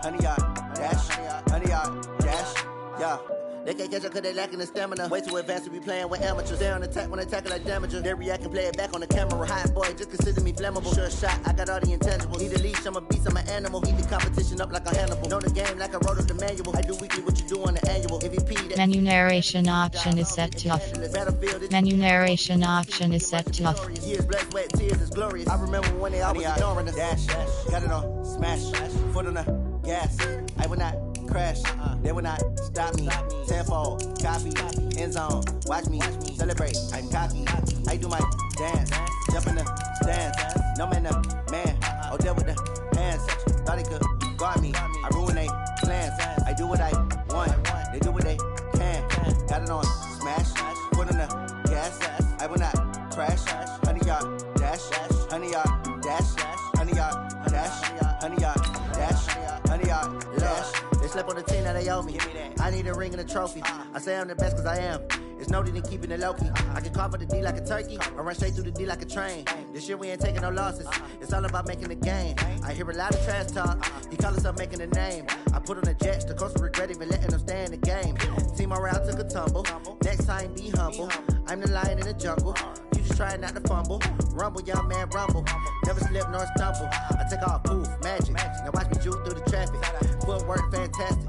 100 yard dash, 100 yard dash, yeah. They can't catch up cause they lacking the stamina. Way too advanced to be playing with amateurs. They on attack when they tackle like damager. They react and play it back on the camera. Hot boy, just consider me flammable. Sure shot, I got all the intangibles. Need a leash, I'm a beast, I'm an animal. Heat the competition up like a Hannibal. Know the game like I wrote up the manual. I do weekly what you do on the annual. MVP. Menu narration option is set to off. Menu narration option is set to off. Years, blood, sweat, tears is glorious. I remember when they always ignoring us. Dash, got it on, smash, foot on the gas. I would not crash, they will not stop me. Tenfold, copy, end zone, watch me celebrate. I'm cocky, I do my dance, jump in the stands. No man, man, oh deal with the hands. Thought he could guard me, I ruin they plans. I do what I want, they do what they can. Got it on smash, put on the gas. I will not crash. 100 yard dash, 100 yard dash, 100 yard dash, 100 yard dash, 100 yard dash. They slept on the team that they owe me. I need a ring and a trophy. I say I'm the best cause I am. It's no need in keeping it low-key. I can carve for the D like a turkey, or run straight through the D like a train. This year we ain't taking no losses. It's all about making the game. I hear a lot of trash talk. He call himself making a name. I put on the Jets. The coach will regret even letting them stay in the game. Team around took a tumble. Next time be humble. I'm the lion in the jungle. You just trying not to fumble. Rumble, young man, rumble. Never slip nor stumble. I take off, poof, magic. Now watch me juke through the traffic. Footwork fantastic.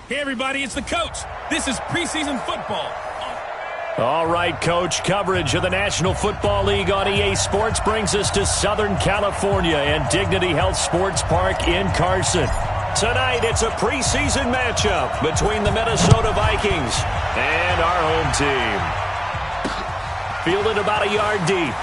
Hey, everybody, it's the coach. This is preseason football. All right, Coach, coverage of the National Football League on EA Sports brings us to Southern California and Dignity Health Sports Park in Carson. Tonight, it's a preseason matchup between the Minnesota Vikings and our home team. Fielded about a yard deep.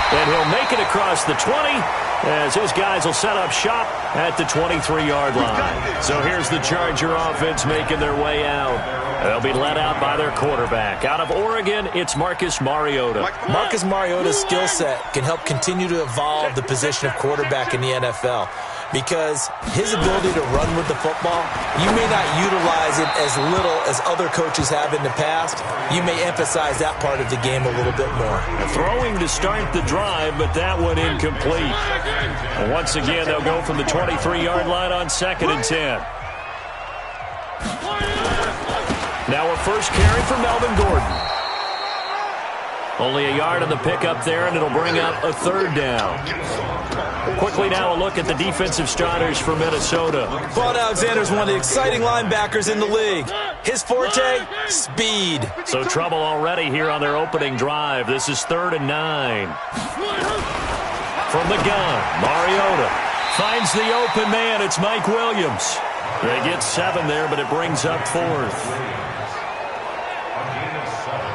And he'll make it across the 20 as his guys will set up shop at the 23-yard line. So here's the Charger offense making their way out. They'll be led out by their quarterback. Out of Oregon, it's Marcus Mariota. Marcus Mariota's skill set can help continue to evolve the position of quarterback in the NFL. Because his ability to run with the football, you may not utilize it as little as other coaches have in the past. You may emphasize that part of the game a little bit more. Throwing to start the drive, but that one incomplete. And once again, they'll go from the 23-yard line on 2nd and 10. Now a first carry for Melvin Gordon. Only a yard on the pickup there, and it'll bring up a 3rd down. Quickly now a look at the defensive starters for Minnesota. Vaughn Alexander is one of the exciting linebackers in the league. His forte, speed. So trouble already here on their opening drive. This is 3rd and 9. From the gun, Mariota finds the open man. It's Mike Williams. They get 7 there, but it brings up 4th.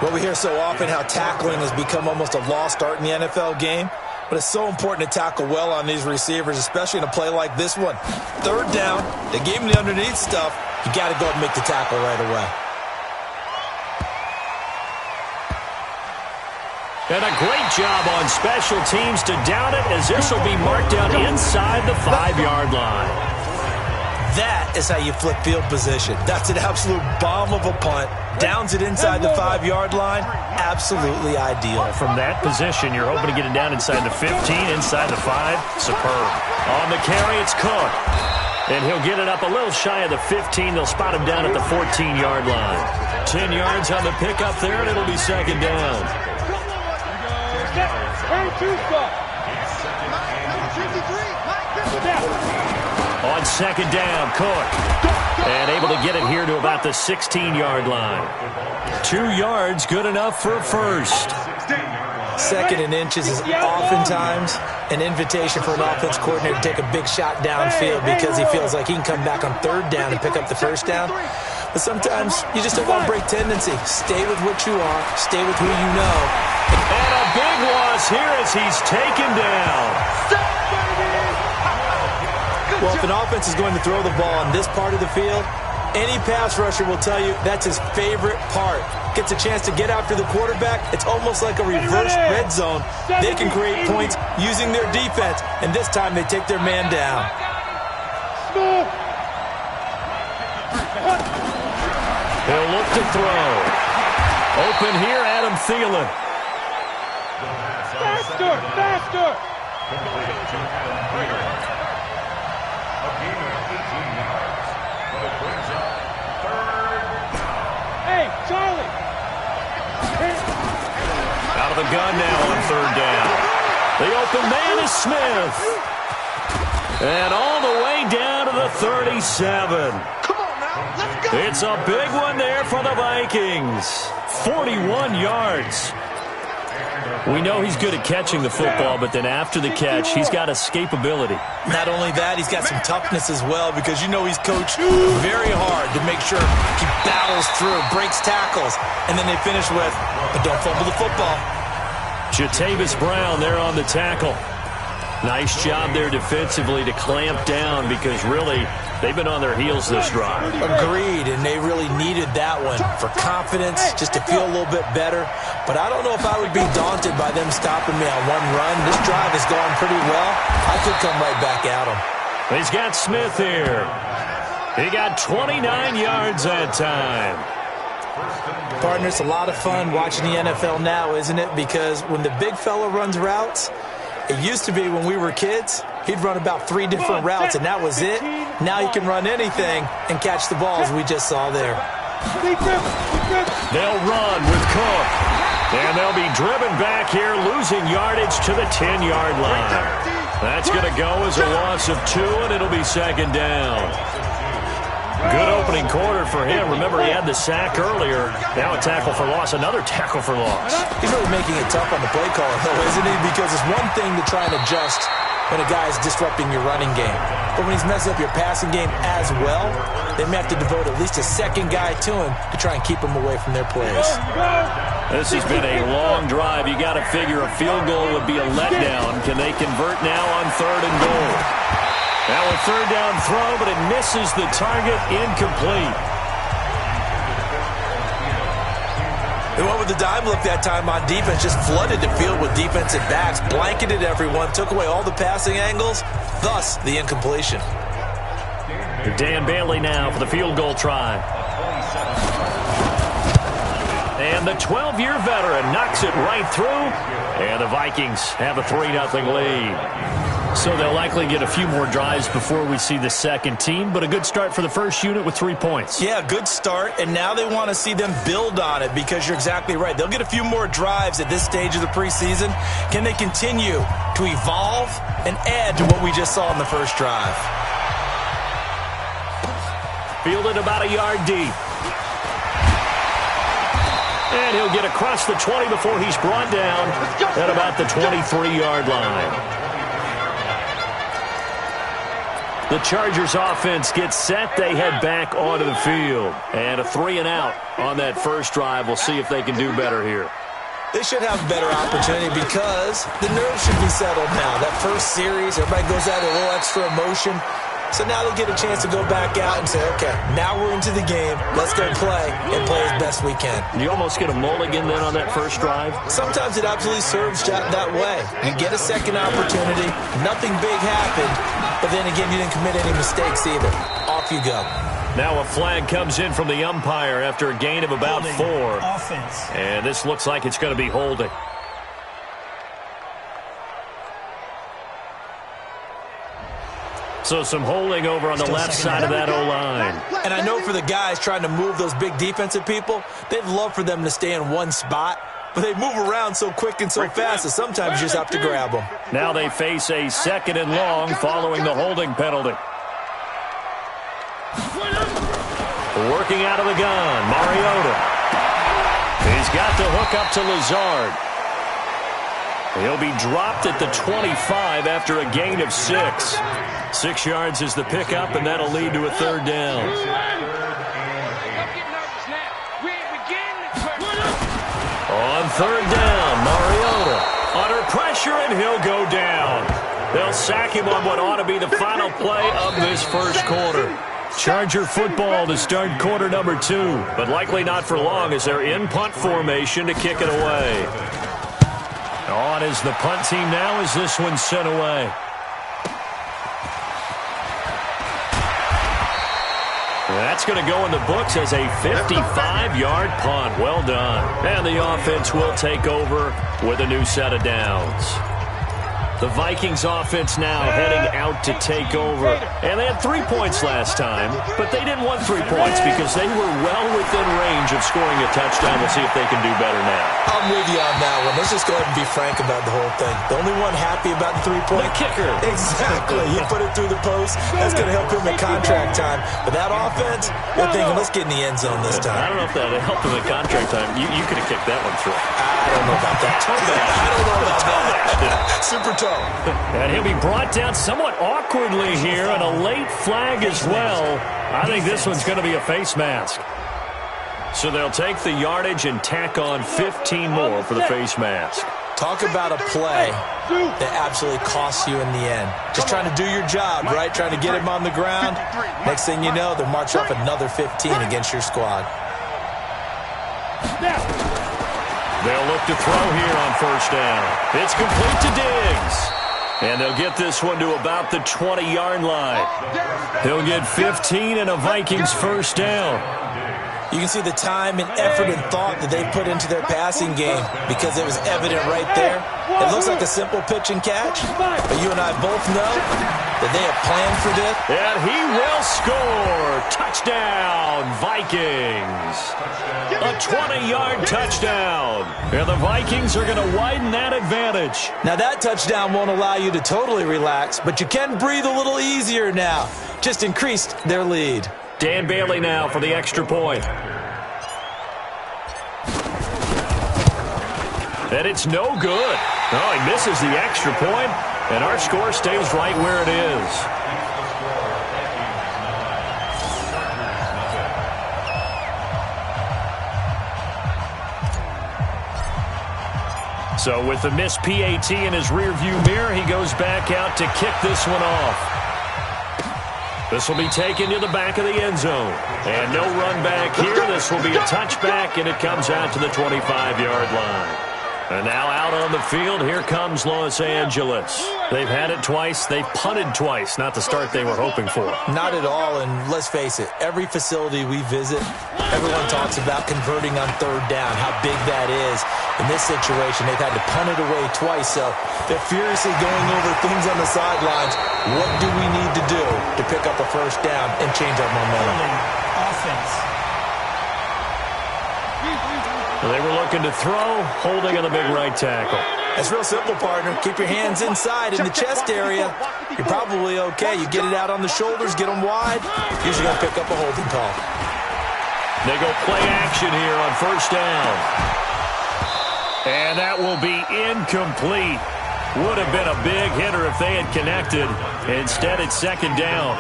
Well, we hear so often how tackling has become almost a lost art in the NFL game. But it's so important to tackle well on these receivers, especially in a play like this one. 3rd down, they gave him the underneath stuff. You got to go and make the tackle right away. And a great job on special teams to down it, as this will be marked down inside the 5-yard line. That is how you flip field position. That's an absolute bomb of a punt. Downs it inside the 5-yard line. Absolutely ideal. From that position, you're hoping to get it down inside the 15, inside the 5. Superb. On the carry, it's Cook. And he'll get it up a little shy of the 15. They'll spot him down at the 14-yard line. 10 yards on the pickup there, and it'll be 2nd down. On 2nd down, Cook. And able to get it here to about the 16-yard line. 2 yards, good enough for a first. 2nd and inches is oftentimes an invitation for an offense coordinator to take a big shot downfield because he feels like he can come back on 3rd down and pick up the 1st down. But sometimes you just don't want to break tendency. Stay with what you are. Stay with who you know. And a big loss here as he's taken down. Well, if an offense is going to throw the ball on this part of the field, any pass rusher will tell you that's his favorite part. Gets a chance to get after the quarterback. It's almost like a reverse red zone. They can create points using their defense, and this time they take their man down. He'll look to throw. Open here, Adam Thielen. Faster! the gun now on third down. The open man is Smith. And all the way down to the 37. Come on now, let's go. It's a big one there for the Vikings. 41 yards. We know he's good at catching the football, but then after the catch, he's got escapability. Not only that, he's got some toughness as well, because you know he's coached very hard to make sure he battles through, breaks tackles, and then they finish with, but don't fumble the football. Jatavis Brown there on the tackle. Nice job there defensively to clamp down, because really, they've been on their heels this drive. Agreed, and they really needed that one for confidence, just to feel a little bit better. But I don't know if I would be daunted by them stopping me on one run. This drive has gone pretty well. I could come right back at them. He's got Smith here. He got 29 yards that time. Partner, it's a lot of fun watching the NFL now, isn't it? Because when the big fella runs routes, it used to be when we were kids, he'd run about 3 different routes, and that was it. Now he can run anything and catch the balls we just saw there. They'll run with Cook, and they'll be driven back here, losing yardage to the 10-yard line. That's going to go as a loss of 2, and it'll be second down. Good opening quarter for him. Remember, he had the sack earlier. Now a tackle for loss, another tackle for loss. He's really making it tough on the play caller, though, isn't he? Because it's one thing to try and adjust when a guy is disrupting your running game. But when he's messing up your passing game as well, they may have to devote at least a second guy to him to try and keep him away from their plays. This has been a long drive. You got to figure a field goal would be a letdown. Can they convert now on 3rd and goal? Now a 3rd down throw, but it misses the target, incomplete. They went with the dime look that time on defense, just flooded the field with defensive backs, blanketed everyone, took away all the passing angles, thus the incompletion. Dan Bailey now for the field goal try. And the 12-year veteran knocks it right through, and the Vikings have a 3-0 lead. So they'll likely get a few more drives before we see the second team, but a good start for the first unit with 3 points. Yeah, good start, and now they want to see them build on it, because you're exactly right. They'll get a few more drives at this stage of the preseason. Can they continue to evolve and add to what we just saw in the first drive? Fielded about a yard deep. And he'll get across the 20 before he's brought down at about the 23-yard line. The Chargers offense gets set. They head back onto the field. And a 3-and-out on that first drive. We'll see if they can do better here. They should have a better opportunity because the nerves should be settled now. That first series, everybody goes out with a little extra emotion. So now they'll get a chance to go back out and say, okay, now we're into the game. Let's go play and play as best we can. You almost get a mulligan then on that first drive? Sometimes it absolutely serves that way. You get a second opportunity. Nothing big happened. But then again, you didn't commit any mistakes either. Off you go. Now a flag comes in from the umpire after a gain of about 4. Offense. And this looks like it's going to be holding. So some holding over on the left side of that O-line. And I know for the guys trying to move those big defensive people, they'd love for them to stay in one spot. But they move around so quick and so fast that sometimes you just have to grab them. Now they face a 2nd and long following the holding penalty. Working out of the gun, Mariota. He's got the hook up to Lazard. He'll be dropped at the 25 after a gain of 6. 6 yards is the pickup, and that'll lead to a 3rd down. On 3rd down, Mariota under pressure, and he'll go down. They'll sack him on what ought to be the final play of this first quarter. Charger football to start quarter number 2, but likely not for long as they're in punt formation to kick it away. On is the punt team now as this one's sent away. That's going to go in the books as a 55-yard punt. Well done. And the offense will take over with a new set of downs. The Vikings offense now heading out to take over. And they had 3 points last time, but they didn't want 3 points because they were well within range of scoring a touchdown. We'll see if they can do better now. I'm with you on that one. Let's just go ahead and be frank about the whole thing. The only one happy about the 3-point. The kicker. Exactly. He put it through the post. That's going to help him at contract time. But that offense, they're thinking, let's get in the end zone this time. I don't know if that helped him at contract time. You could have kicked that one through. I don't know about that. I don't know about that. Super toe. And he'll be brought down somewhat awkwardly here, and a late flag as well. I think this one's going to be a face mask. So they'll take the yardage and tack on 15 more for the face mask. Talk about a play that absolutely costs you in the end. Just trying to do your job, right? Trying to get him on the ground. Next thing you know, they'll march off another 15 against your squad. They'll look to throw here on first down. It's complete to Diggs. And they'll get this one to about the 20-yard line. He'll get 15 and a Vikings first down. You can see the time and effort and thought that they put into their passing game because it was evident right there. It looks like a simple pitch and catch, but you and I both know that they have planned for this. And he will score. Touchdown, Vikings. A 20-yard touchdown. And the Vikings are going to widen that advantage. Now that touchdown won't allow you to totally relax, but you can breathe a little easier now. Just increased their lead. Dan Bailey now for the extra point. And it's no good. Oh, he misses the extra point, and our score stays right where it is. So with the missed PAT in his rearview mirror, he goes back out to kick this one off. This will be taken to the back of the end zone. And no run back here. This will be a touchback, and it comes out to the 25-yard line. And now out on the field, here comes Los Angeles. They've had it twice. They've punted twice. Not the start they were hoping for. Not at all, and let's face it, every facility we visit, everyone talks about converting on third down, how big that is. In this situation, they've had to punt it away twice, so they're furiously going over things on the sidelines. What do we need to do to pick up a first down and change our momentum? Offense. They were looking to throw, holding on the big right tackle. It's real simple, partner. Keep your hands inside in the chest area. You're probably okay. You get it out on the shoulders, get them wide. Usually going to pick up a holding call. They go play action here on first down. And that will be incomplete. Would have been a big hitter if they had connected. Instead, it's second down.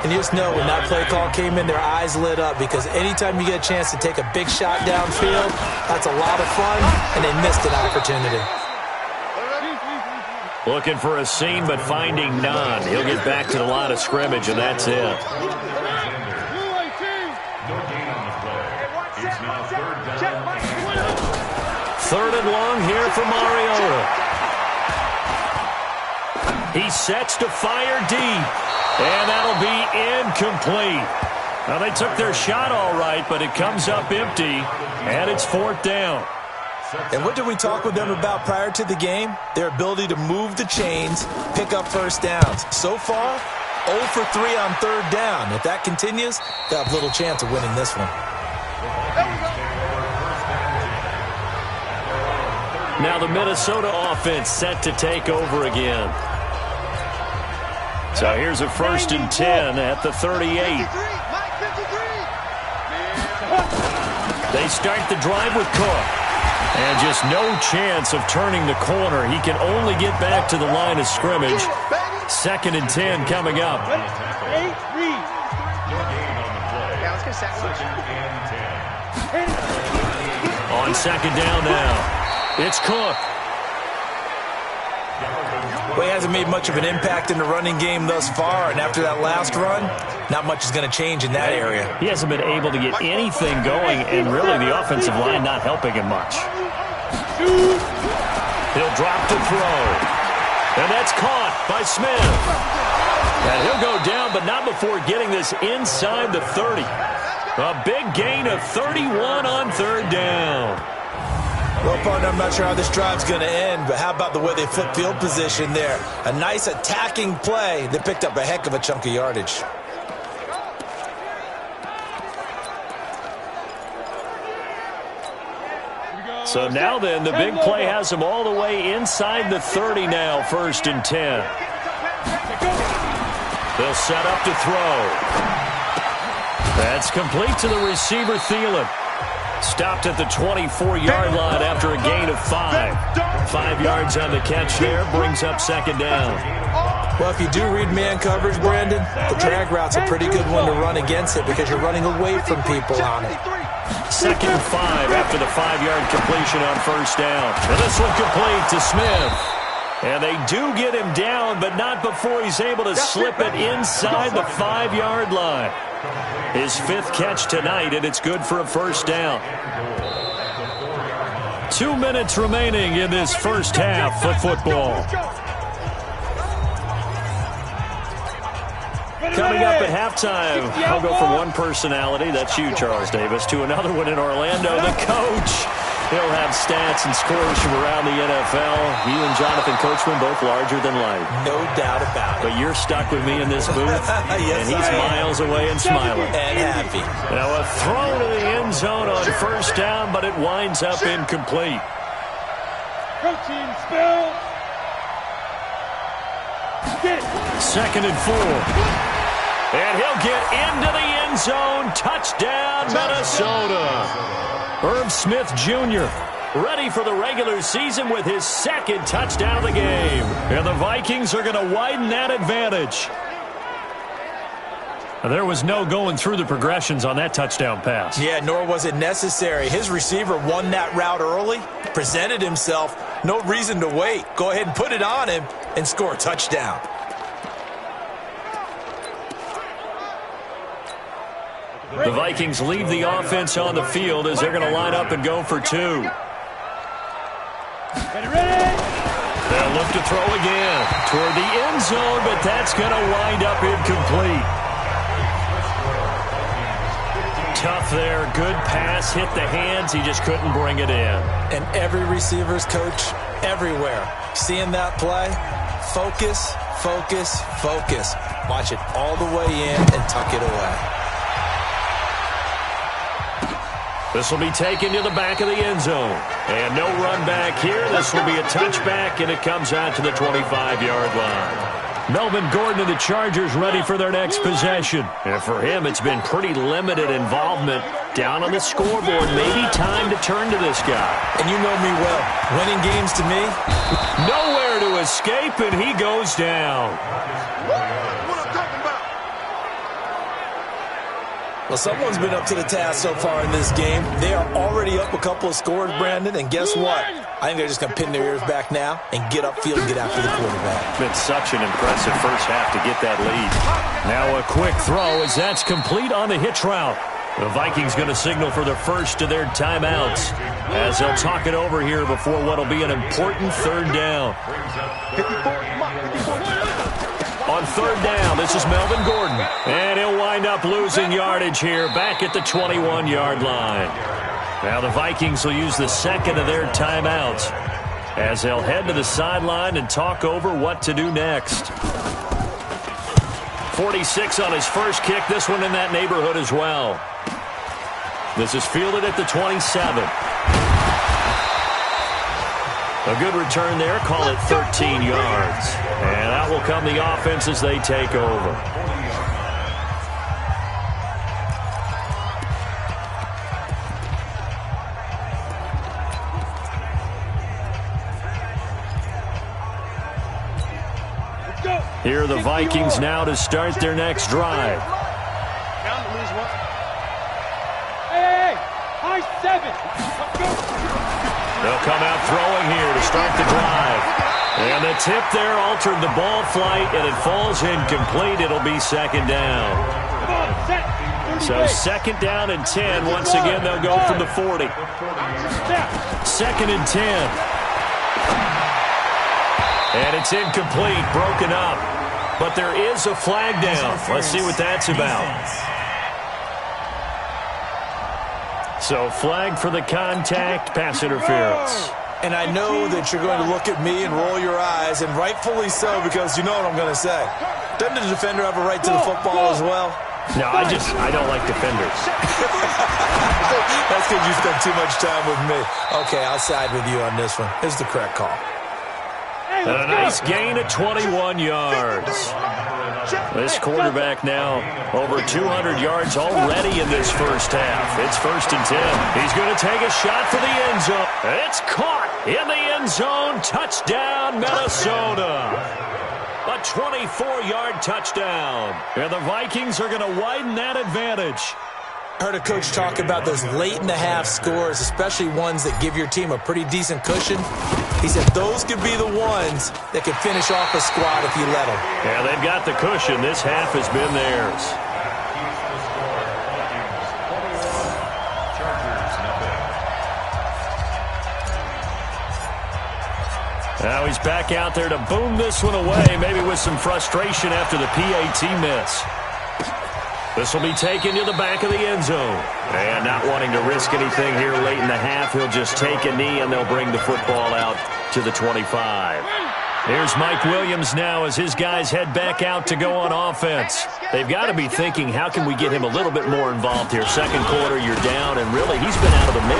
And you just know when that play call came in, their eyes lit up because anytime you get a chance to take a big shot downfield, that's a lot of fun, and they missed an opportunity. Looking for a seam, but finding none. He'll get back to the line of scrimmage, and that's it. Third and long here for Mariota. He sets to fire deep. And that'll be incomplete. Now, they took their shot all right, but it comes up empty, and it's fourth down. And what did we talk with them about prior to the game? Their ability to move the chains, pick up first downs. So far, 0 for 3 on third down. If that continues, they'll have little chance of winning this one. Now the Minnesota offense set to take over again. So here's a 1st and 10 at the 38. They start the drive with Cook. And just no chance of turning the corner. He can only get back to the line of scrimmage. 2nd and 10 coming up. On second down now, it's Cook. Well, he hasn't made much of an impact in the running game thus far, and after that last run, not much is going to change in that area. He hasn't been able to get anything going, and really the offensive line not helping him much. He'll drop to throw, and that's caught by Smith. And he'll go down, but not before getting this inside the 30. A big gain of 31 on third down. Well, partner, I'm not sure how this drive's going to end, but how about the way they flip field position there? A nice attacking play that picked up a heck of a chunk of yardage. So now then, the big play has them all the way inside the 30 now, 1st and 10. They'll set up to throw. That's complete to the receiver, Thielen. Stopped at the 24-yard line after a gain of 5. 5 yards on the catch there, brings up 2nd down. Well, if you do read man coverage, Brandon, the drag route's a pretty good one to run against it because you're running away from people on it. 2nd and 5 after the 5-yard completion on 1st down. And this one complete to Smith. And they do get him down, but not before he's able to slip it inside the 5-yard line. His 5th catch tonight, and it's good for a 1st down. 2 minutes remaining in this first half of football. Coming up at halftime, I'll go from one personality, that's you, Charles Davis, to another one in Orlando, the coach. He'll have stats and scores from around the NFL. You and Jonathan Coachman both larger than life. No doubt about it. But you're stuck with me in this booth, yes, and he's miles away and smiling. And happy. Now a throw to the end zone on 1st down, but it winds up incomplete. Protein spill. 2nd and 4. And he'll get into the end zone. Touchdown, Minnesota. Herb Smith Jr. ready for the regular season with his 2nd touchdown of the game. And the Vikings are going to widen that advantage. There was no going through the progressions on that touchdown pass. Yeah, nor was it necessary. His receiver won that route early, presented himself. No reason to wait. Go ahead and put it on him and score a touchdown. The Vikings leave the offense on the field as they're going to line up and go for 2. They'll look to throw again toward the end zone, but that's going to wind up incomplete. Tough there. Good pass. Hit the hands. He just couldn't bring it in. And every receiver's coach everywhere. Seeing that play, focus, focus, focus. Watch it all the way in and tuck it away. This will be taken to the back of the end zone. And no run back here. This will be a touchback, and it comes out to the 25-yard line. Melvin Gordon and the Chargers ready for their next possession. And for him, it's been pretty limited involvement. Down on the scoreboard, maybe time to turn to this guy. And you know me well. Winning games to me. Nowhere to escape, and he goes down. Well, someone's been up to the task so far in this game. They are already up a couple of scores, Brandon, and guess what? I think they're just going to pin their ears back now and get upfield and get after the quarterback. Been such an impressive first half to get that lead. Now a quick throw as that's complete on the hitch route. The Vikings going to signal for the first of their timeouts as they'll talk it over here before what will be an important 3rd down. On 3rd down, this is Melvin Gordon. And he'll wind up losing yardage here back at the 21-yard line. Now the Vikings will use the 2nd of their timeouts as they'll head to the sideline and talk over what to do next. 46 on his first kick. This one in that neighborhood as well. This is fielded at the 27. A good return there. Call it 13 yards. And out will come the offense as they take over. Here are the Vikings now to start their next drive. Hey, high 7. They'll come out throwing here to start the drive. And the tip there altered the ball flight, and it falls incomplete. It'll be 2nd down. So 2nd down and 10. Once again, they'll go from the 40. 2nd and 10. And it's incomplete, broken up. But there is a flag down. Let's see what that's about. So flag for the contact, pass interference. And I know that you're going to look at me and roll your eyes, and rightfully so, because you know what I'm going to say. Doesn't the defender have a right to the football as well? No, I don't like defenders. That's because you spent too much time with me. Okay, I'll side with you on this one. Here's the correct call. And a nice gain of 21 yards. This quarterback now over 200 yards already in this first half. It's 1st and 10. He's going to take a shot for the end zone. It's caught in the end zone. Touchdown, Minnesota. A 24-yard touchdown. And the Vikings are going to widen that advantage. I heard a coach talk about those late-in-the-half scores, especially ones that give your team a pretty decent cushion. He said those could be the ones that could finish off a squad if you let them. Yeah, they've got the cushion. This half has been theirs. Now he's back out there to boom this one away, maybe with some frustration after the PAT miss. This will be taken to the back of the end zone. And not wanting to risk anything here late in the half, he'll just take a knee and they'll bring the football out to the 25. Here's Mike Williams now as his guys head back out to go on offense. They've got to be thinking, how can we get him a little bit more involved here? Second quarter, you're down, and really, he's been out of the mix.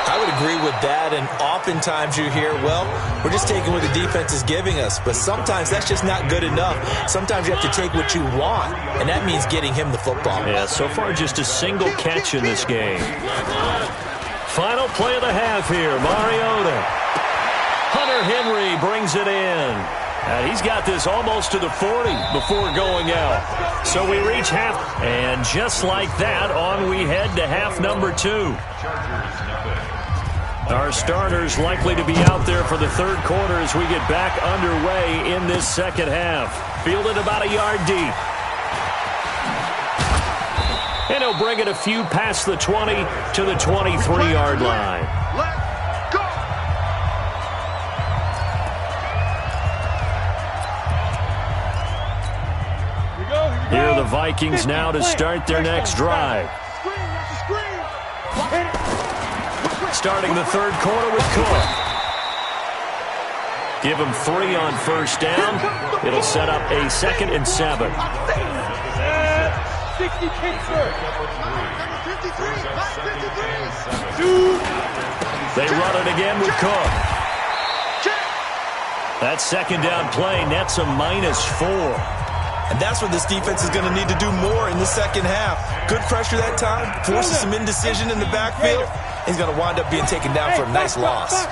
I would agree with that, and oftentimes you hear, well, we're just taking what the defense is giving us, but sometimes that's just not good enough. Sometimes you have to take what you want, and that means getting him the football. Yeah, so far just a single catch in this game. Final play of the half here, Mariota. Hunter Henry brings it in. And he's got this almost to the 40 before going out. So we reach half, and just like that, on we head to half number 2. Our starters likely to be out there for the third quarter as we get back underway in this second half. Fielded about a yard deep. And he'll bring it a few past the 20 to the 23-yard line. Here are the Vikings now to start their next drive. Starting the third quarter with Cook. Give him 3 on first down. It'll set up a 2nd and 7. 60 Pittsburgh. They run it again with Cook. That second down play nets a -4. And that's what this defense is going to need to do more in the second half. Good pressure that time, forces some indecision in the backfield. He's going to wind up being taken down for a nice loss.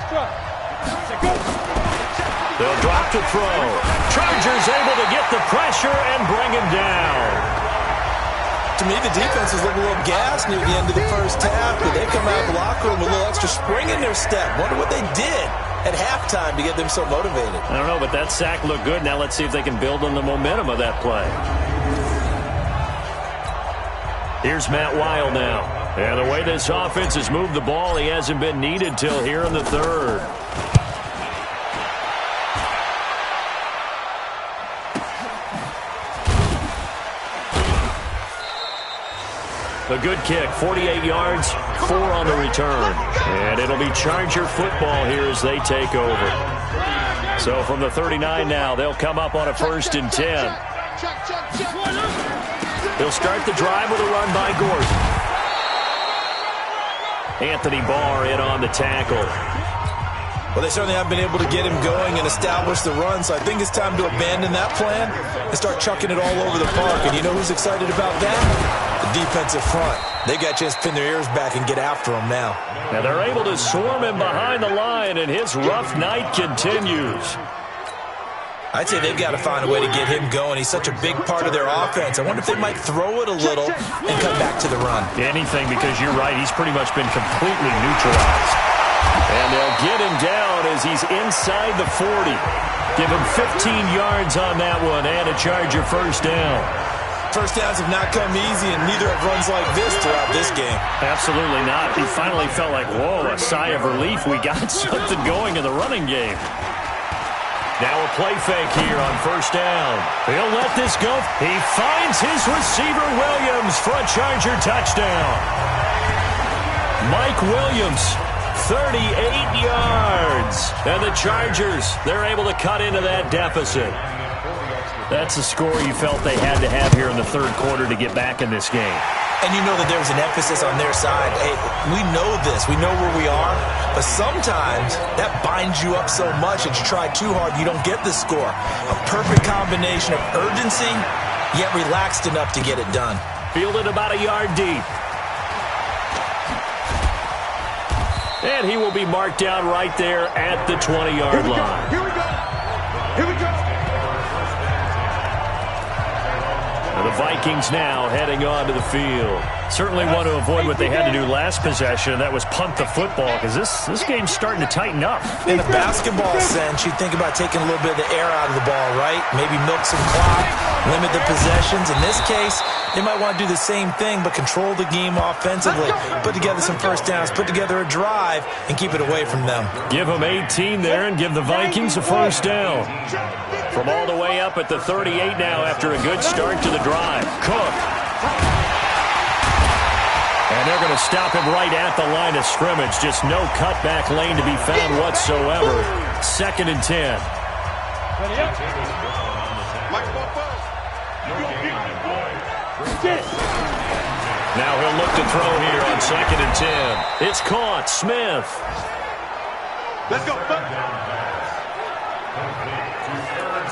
They'll drop to throw. Chargers able to get the pressure and bring him down. To me, the defense was looking a little gassed near the end of the first half, but they come out of the locker room with a little extra spring in their step. Wonder what they did at halftime to get them so motivated. I don't know, but that sack looked good. Now let's see if they can build on the momentum of that play. Here's Matt Weil now. And the way this offense has moved the ball, he hasn't been needed till here in the third. A good kick, 48 yards, 4 on the return. And it'll be Charger football here as they take over. So from the 39 now, they'll come up on a 1st and 10. They'll start the drive with a run by Gordon. Anthony Barr in on the tackle. Well, they certainly have been able to get him going and establish the run, so I think it's time to abandon that plan and start chucking it all over the park. And you know who's excited about that? The defensive front. They got a chance to pin their ears back and get after him now. Now they're able to swarm him behind the line, and his rough night continues. I'd say they've got to find a way to get him going. He's such a big part of their offense. I wonder if they might throw it a little and come back to the run. Anything, because you're right. He's pretty much been completely neutralized. And they'll get him down as he's inside the 40. Give him 15 yards on that one and a Charger first down. First downs have not come easy, and neither have runs like this throughout this game. Absolutely not. He finally felt like, whoa, a sigh of relief. We got something going in the running game. Now a play fake here on first down. He'll let this go. He finds his receiver, Williams, for a Charger touchdown. Mike Williams, 38 yards. And the Chargers, they're able to cut into that deficit. That's the score you felt they had to have here in the third quarter to get back in this game. And you know that there's an emphasis on their side. Hey, we know this. We know where we are. But sometimes that binds you up so much that you try too hard, you don't get the score. A perfect combination of urgency, yet relaxed enough to get it done. Fielded about a yard deep. And he will be marked down right there at the 20-yard line. Here we go. Here we go. The Vikings now heading onto the field. Certainly want to avoid what they had to do last possession, and that was punt the football, because this game's starting to tighten up. In a basketball sense, you think about taking a little bit of the air out of the ball, right? Maybe milk some clock, limit the possessions. In this case, they might want to do the same thing, but control the game offensively. Put together some first downs, put together a drive, and keep it away from them. Give them 18 there and give the Vikings a first down. From all the way up at the 38 now after a good start to the drive. Cook. And they're going to stop him right at the line of scrimmage. Just no cutback lane to be found whatsoever. 2nd and 10. Now he'll look to throw here on 2nd and 10. It's caught. Smith. Let's go.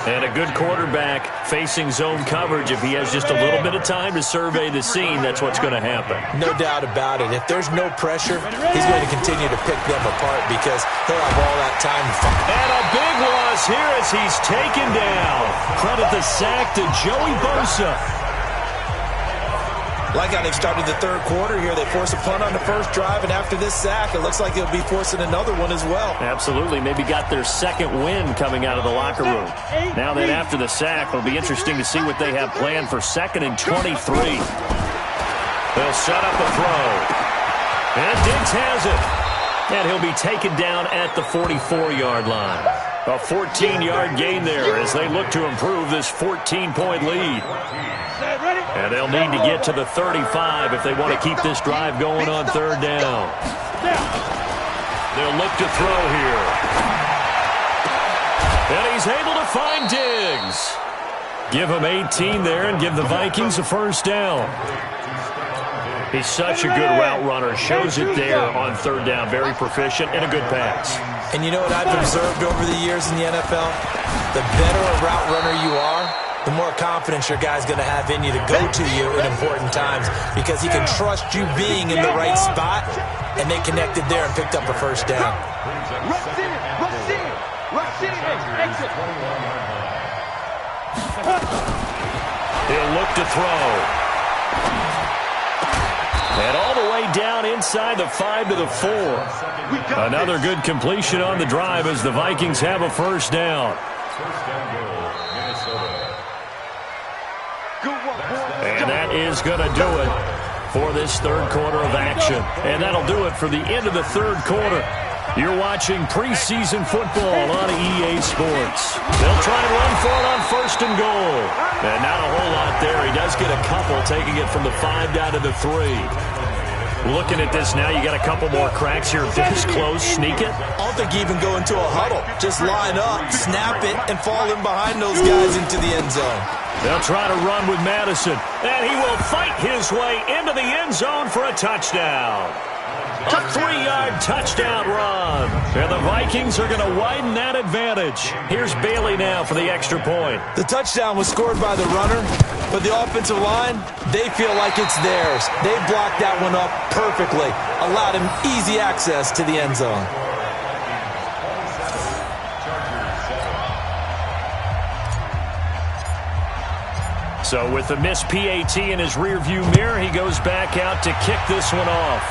And a good quarterback facing zone coverage. If he has just a little bit of time to survey the scene, that's what's going to happen. No doubt about it. If there's no pressure, he's going to continue to pick them apart because he'll have all that time to find. And a big loss here as he's taken down. Credit the sack to Joey Bosa. Like how they've started the third quarter here. They force a punt on the first drive, and after this sack, it looks like they'll be forcing another one as well. Absolutely. Maybe got their second win coming out of the locker room. Now then, after the sack, it'll be interesting to see what they have planned for 2nd and 23. They'll set up a throw. And Diggs has it. And he'll be taken down at the 44-yard line. A 14-yard gain there as they look to improve this 14-point lead. And they'll need to get to the 35 if they want to keep this drive going on 3rd down. They'll look to throw here. And he's able to find Diggs. Give him 18 there and give the Vikings a first down. He's such a good route runner. Shows it there on 3rd down. Very proficient and a good pass. And you know what I've observed over the years in the NFL? The better a route runner you are, the more confidence your guy's going to have in you to go to you in important times because he can trust you being in the right spot, and they connected there and picked up a first down. He'll look to throw. And all the way down inside the 5 to the 4. Another good completion on the drive as the Vikings have a first down. And that is going to do it for this third quarter of action. And that'll do it for the end of the third quarter. You're watching preseason football on EA Sports. They'll try and run for it on 1st and goal. And not a whole lot there. He does get a couple, taking it from the 5 down to the 3. Looking at this now, you got a couple more cracks here. This close, sneak it. I don't think you even go into a huddle. Just line up, snap it, and fall in behind those guys into the end zone. They'll try to run with Madison, and he will fight his way into the end zone for a touchdown. A 3-yard touchdown run. And the Vikings are going to widen that advantage. Here's Bailey now for the extra point. The touchdown was scored by the runner, but the offensive line, they feel like it's theirs. They blocked that one up perfectly, allowed him easy access to the end zone. So with the missed PAT in his rearview mirror, he goes back out to kick this one off.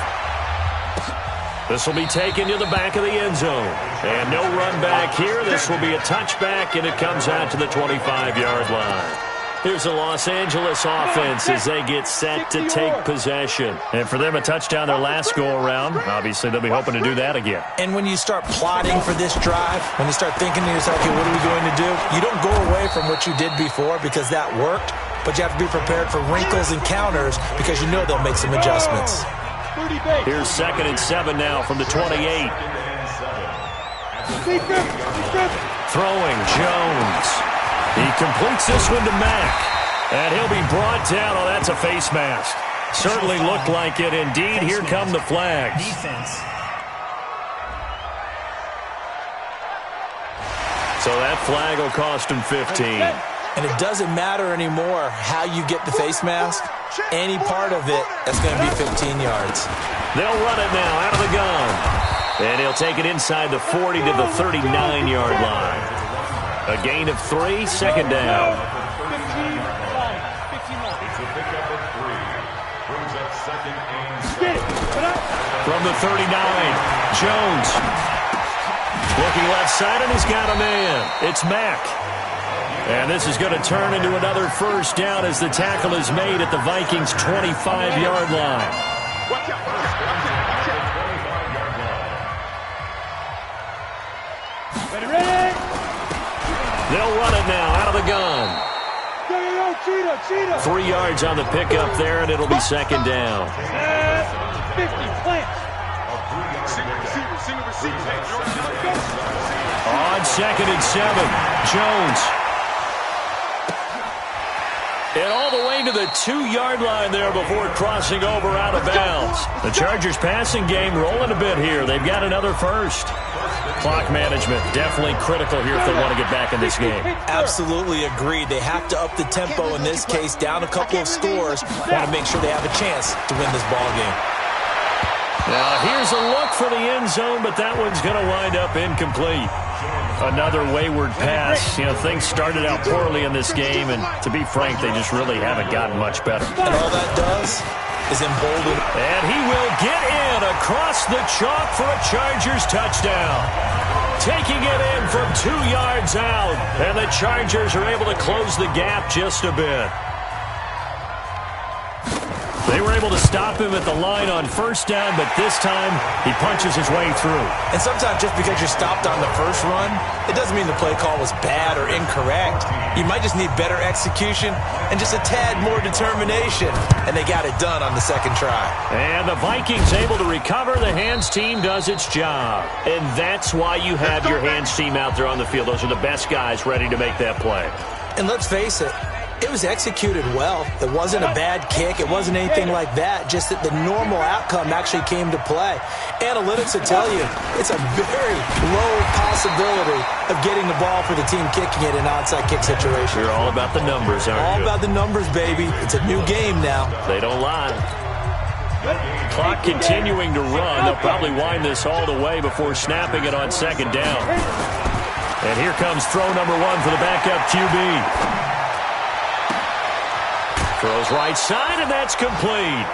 This will be taken to the back of the end zone. And no run back here. This will be a touchback, and it comes out to the 25-yard line. Here's the Los Angeles offense as they get set to take possession. And for them, a touchdown their last go-around. Obviously, they'll be hoping to do that again. And when you start plotting for this drive, when you start thinking to yourself, okay, what are we going to do? You don't go away from what you did before because that worked, but you have to be prepared for wrinkles and counters because you know they'll make some adjustments. Here's 2nd and 7 now from the 28. Throwing Jones. He completes this one to Mack. And he'll be brought down. Oh, that's a face mask. Certainly looked like it. Indeed, here come the flags. So that flag will cost him 15. And it doesn't matter anymore how you get the face mask. Any part of it, that's going to be 15 yards. They'll run it now out of the gun. And he'll take it inside the 40 to the 39-yard line. A gain of 3, 2nd down. From the 39, Jones. Looking left side, and he's got a man. It's Mack. And this is going to turn into another first down as the tackle is made at the Vikings' 25-yard line. They'll run it now out of the gun. 3 yards on the pickup there, and it'll be 2nd down. 50 plants. On 2nd and 7, Jones. And all the way to the 2-yard line there before crossing over out of bounds. The Chargers passing game rolling a bit here. They've got another first. Clock management definitely critical here if they want to get back in this game. Absolutely agreed. They have to up the tempo in this case, down a couple of scores. Want to make sure they have a chance to win this ball game. Now here's a look for the end zone, but that one's going to wind up incomplete. Another wayward pass. You know, things started out poorly in this game, and to be frank, they just really haven't gotten much better. And all that does is embolden. And he will get in across the chalk for a Chargers touchdown. Taking it in from 2 yards out, and the Chargers are able to close the gap just a bit. They were able to stop him at the line on first down, but this time he punches his way through. And sometimes just because you're stopped on the first run, it doesn't mean the play call was bad or incorrect. You might just need better execution and just a tad more determination. And they got it done on the 2nd try. And the Vikings able to recover. The hands team does its job. And that's why you have your hands team out there on the field. Those are the best guys ready to make that play. And let's face it, it was executed well. It wasn't a bad kick. It wasn't anything like that. Just that the normal outcome actually came to play. Analytics will tell you it's a very low possibility of getting the ball for the team kicking it in an onside kick situation. You're all about the numbers, aren't you? All about the numbers, baby. It's a new game now. They don't lie. Clock continuing to run. They'll probably wind this all the way before snapping it on 2nd down. And here comes throw number 1 for the backup QB. Throws right side, and that's complete.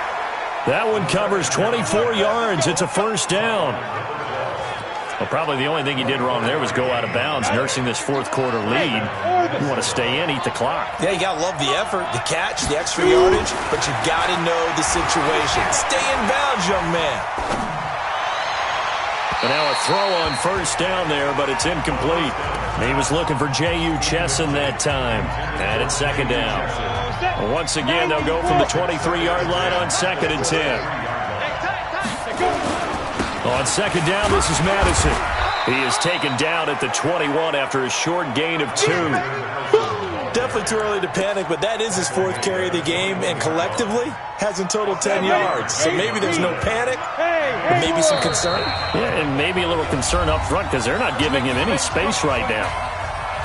That one covers 24 yards. It's a first down. Well, probably the only thing he did wrong there was go out of bounds, nursing this 4th quarter lead. You want to stay in, eat the clock. Yeah, you got to love the effort, the catch, the extra yardage, but you got to know the situation. Stay in bounds, young man. And now a throw on first down there, but it's incomplete. He was looking for J.U. Chesson that time. And it's 2nd down. Once again, they'll go from the 23-yard line on 2nd and 10. On 2nd down, this is Madison. He is taken down at the 21 after a short gain of 2. Definitely too early to panic, but that is his 4th carry of the game, and collectively has in total 10 yards. So maybe there's no panic, but maybe some concern. Yeah, and maybe a little concern up front because they're not giving him any space right now.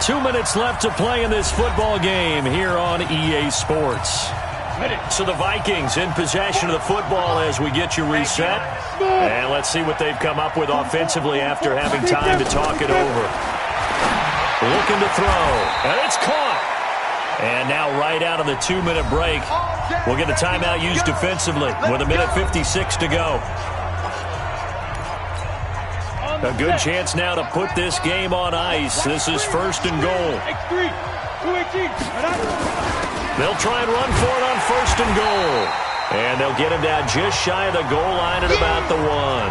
2 minutes left to play in this football game here on EA Sports. So the Vikings in possession of the football as we get you reset. And let's see what they've come up with offensively after having time to talk it over. Looking to throw, and it's caught. And now right out of the 2-minute break, we'll get a timeout used defensively with 1:56 to go. A good chance now to put this game on ice. This is 1st and goal. They'll try and run for it on 1st and goal. And they'll get him down just shy of the goal line at about the 1.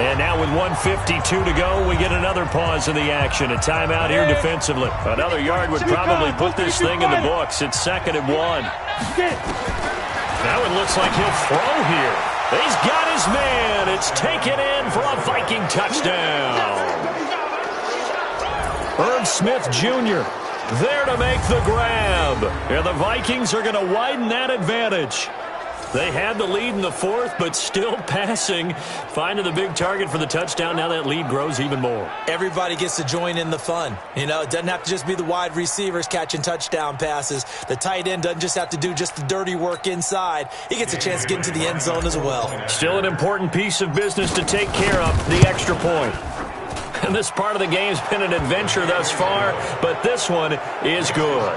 And now with 1:52 to go, we get another pause in the action. A timeout here defensively. Another yard would probably put this thing in the books. It's 2nd and 1. Now it looks like he'll throw here. He's got his man. It's taken in for a Viking touchdown. Irv Smith Jr. there to make the grab. And the Vikings are going to widen that advantage. They had the lead in the fourth, but still passing. Finding the big target for the touchdown. Now that lead grows even more. Everybody gets to join in the fun. You know, it doesn't have to just be the wide receivers catching touchdown passes. The tight end doesn't just have to do just the dirty work inside. He gets a chance to get into the end zone as well. Still an important piece of business to take care of, the extra point. And this part of the game's been an adventure thus far, but this one is good.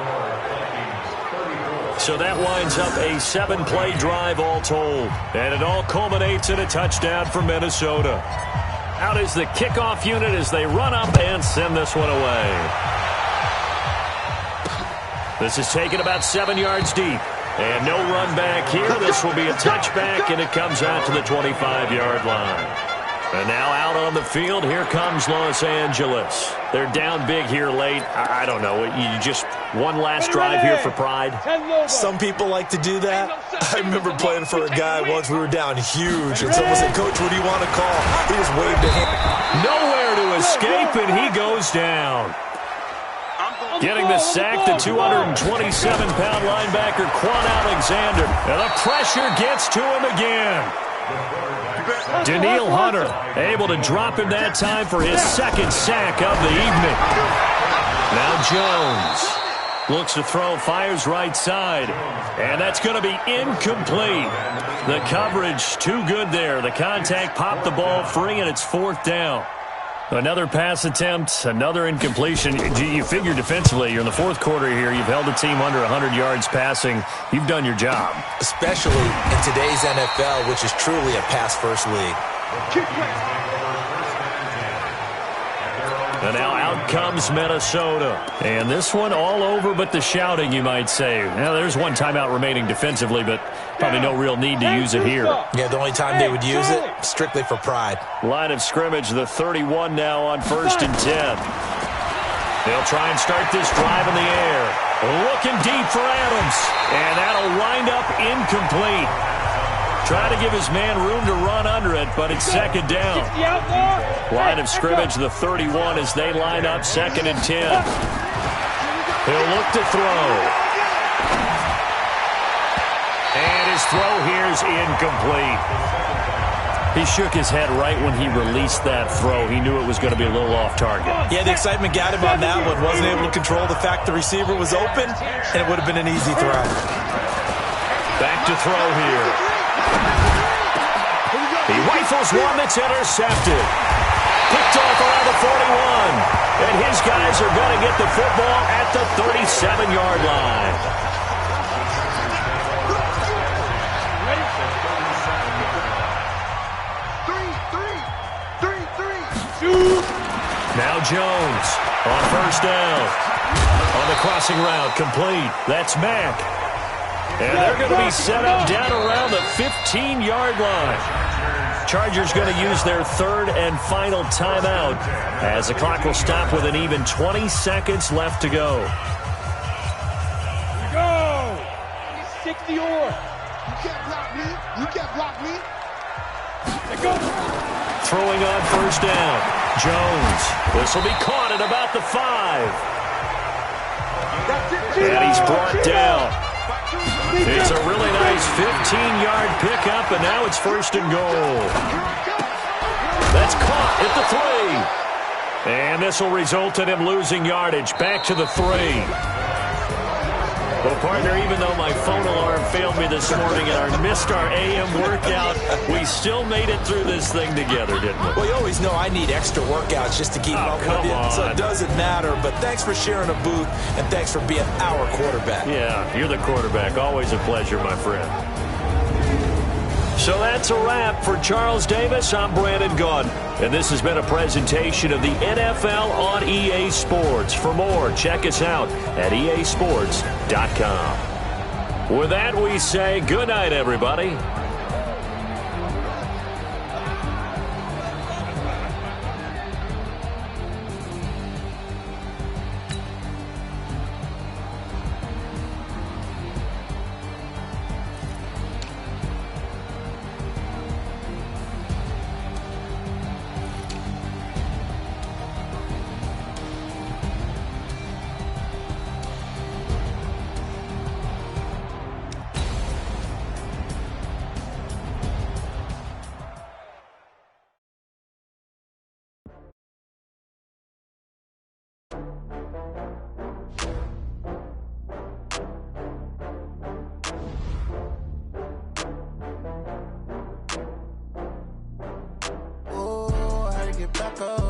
So that winds up a 7-play drive all told. And it all culminates in a touchdown for Minnesota. Out is the kickoff unit as they run up and send this one away. This is taken about 7 yards deep. And no run back here. This will be a touchback, and it comes out to the 25-yard line. And now out on the field, here comes Los Angeles. They're down big here late. I don't know. You just one last drive here for pride. Some people like to do that. I remember playing for a guy once. We were down huge, and someone said, "Coach, what do you want to call?" He just waved a hand. Nowhere to escape, and he goes down. Getting the sack, the 227-pound linebacker, Quan Alexander. And the pressure gets to him again. Daniil Hunter able to drop him that time for his second sack of the evening. Now Jones looks to throw, fires right side, and that's going to be incomplete. The coverage too good there. The contact popped the ball free, and it's fourth down. Another pass attempt, another incompletion. You figure defensively, you're in the fourth quarter here. You've held the team under 100 yards passing. You've done your job. Especially in today's NFL, which is truly a pass-first league. And now out comes Minnesota. And this one all over but the shouting, you might say. Now, there's one timeout remaining defensively, but probably no real need to use it here. Yeah, the only time they would use it, strictly for pride. Line of scrimmage, the 31 now on 1st and 10. They'll try and start this drive in the air. Looking deep for Adams. And that'll wind up incomplete. Trying to give his man room to run under it, but it's second down. Line of scrimmage, the 31 as they line up 2nd and 10. He'll look to throw. And his throw here is incomplete. He shook his head right when he released that throw. He knew it was going to be a little off target. Yeah, the excitement got him on that one. Wasn't able to control the fact the receiver was open, and it would have been an easy throw. Back to throw here. He rifles one that's intercepted. Picked off around the 41. And his guys are going to get the football at the 37-yard line. Now Jones on 1st down. On the crossing route, complete. That's Mack. And they're going to be set up down around the 15-yard line. Chargers going to use their 3rd and final timeout as the clock will stop with an even 20 seconds left to go. Here we go. 60 or. You can't block me. You can't block me. Here go. Throwing on 1st down. Jones. This will be caught at about the 5. And he's brought down. It's a really nice 15-yard pickup, and now it's 1st and goal. That's caught at the 3. And this will result in him losing yardage. Back to the 3. Well, partner, even though my phone alarm failed me this morning and I missed our AM workout, we still made it through this thing together, didn't we? Well, you always know I need extra workouts just to keep up with you, so it doesn't matter. But thanks for sharing a booth, and thanks for being our quarterback. Yeah, you're the quarterback. Always a pleasure, my friend. So that's a wrap for Charles Davis. I'm Brandon Gaudin, and this has been a presentation of the NFL on EA Sports. For more, check us out at easports.com. With that, we say good night, everybody. Taco.